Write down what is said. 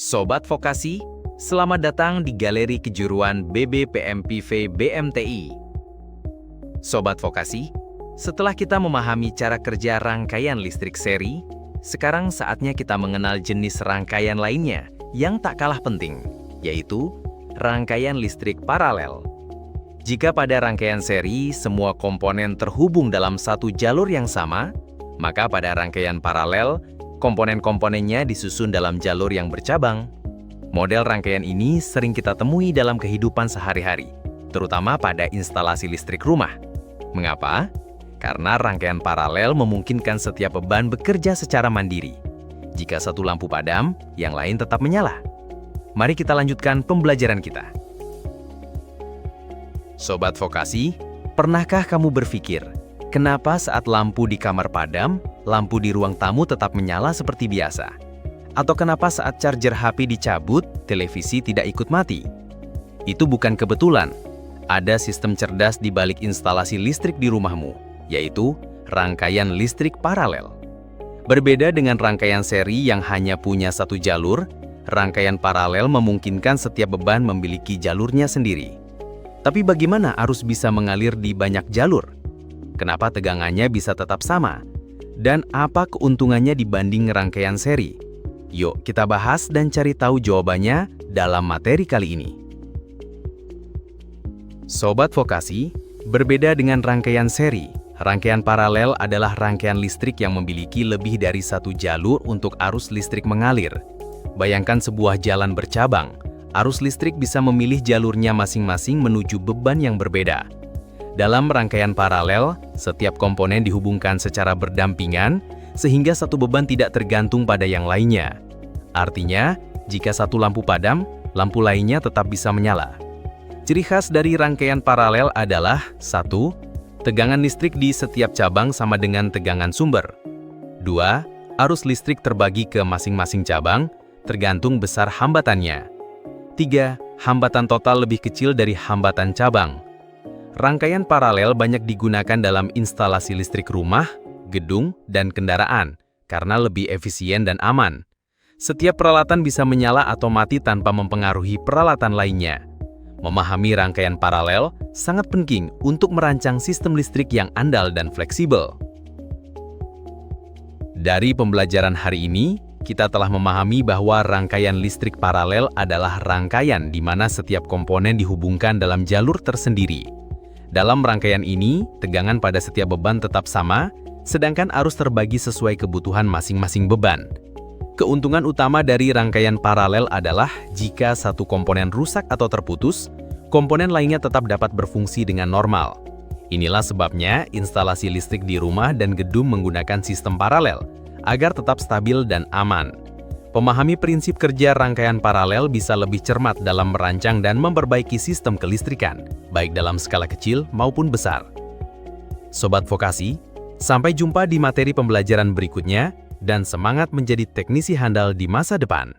Sobat Vokasi, selamat datang di Galeri Kejuruan BBPMPV BMTI. Sobat Vokasi, setelah kita memahami cara kerja rangkaian listrik seri, sekarang saatnya kita mengenal jenis rangkaian lainnya yang tak kalah penting, yaitu rangkaian listrik paralel. Jika pada rangkaian seri semua komponen terhubung dalam satu jalur yang sama, maka pada rangkaian paralel, komponen-komponennya disusun dalam jalur yang bercabang. Model rangkaian ini sering kita temui dalam kehidupan sehari-hari, terutama pada instalasi listrik rumah. Mengapa? Karena rangkaian paralel memungkinkan setiap beban bekerja secara mandiri. Jika satu lampu padam, yang lain tetap menyala. Mari kita lanjutkan pembelajaran kita. Sobat Vokasi, pernahkah kamu berpikir, kenapa saat lampu di kamar padam, lampu di ruang tamu tetap menyala seperti biasa? Atau kenapa saat charger HP dicabut, televisi tidak ikut mati? Itu bukan kebetulan. Ada sistem cerdas di balik instalasi listrik di rumahmu, yaitu rangkaian listrik paralel. Berbeda dengan rangkaian seri yang hanya punya satu jalur, rangkaian paralel memungkinkan setiap beban memiliki jalurnya sendiri. Tapi bagaimana arus bisa mengalir di banyak jalur? Kenapa tegangannya bisa tetap sama? Dan apa keuntungannya dibanding rangkaian seri? Yuk kita bahas dan cari tahu jawabannya dalam materi kali ini. Sobat Vokasi, berbeda dengan rangkaian seri, rangkaian paralel adalah rangkaian listrik yang memiliki lebih dari satu jalur untuk arus listrik mengalir. Bayangkan sebuah jalan bercabang, arus listrik bisa memilih jalurnya masing-masing menuju beban yang berbeda. Dalam rangkaian paralel, setiap komponen dihubungkan secara berdampingan, sehingga satu beban tidak tergantung pada yang lainnya. Artinya, jika satu lampu padam, lampu lainnya tetap bisa menyala. Ciri khas dari rangkaian paralel adalah 1. Tegangan listrik di setiap cabang sama dengan tegangan sumber. 2. Arus listrik terbagi ke masing-masing cabang, tergantung besar hambatannya. 3. Hambatan total lebih kecil dari hambatan cabang. Rangkaian paralel banyak digunakan dalam instalasi listrik rumah, gedung, dan kendaraan, karena lebih efisien dan aman. Setiap peralatan bisa menyala atau mati tanpa mempengaruhi peralatan lainnya. Memahami rangkaian paralel sangat penting untuk merancang sistem listrik yang andal dan fleksibel. Dari pembelajaran hari ini, kita telah memahami bahwa rangkaian listrik paralel adalah rangkaian di mana setiap komponen dihubungkan dalam jalur tersendiri. Dalam rangkaian ini, tegangan pada setiap beban tetap sama, sedangkan arus terbagi sesuai kebutuhan masing-masing beban. Keuntungan utama dari rangkaian paralel adalah jika satu komponen rusak atau terputus, komponen lainnya tetap dapat berfungsi dengan normal. Inilah sebabnya instalasi listrik di rumah dan gedung menggunakan sistem paralel, agar tetap stabil dan aman. Memahami prinsip kerja rangkaian paralel bisa lebih cermat dalam merancang dan memperbaiki sistem kelistrikan, baik dalam skala kecil maupun besar. Sobat Vokasi, sampai jumpa di materi pembelajaran berikutnya, dan semangat menjadi teknisi handal di masa depan.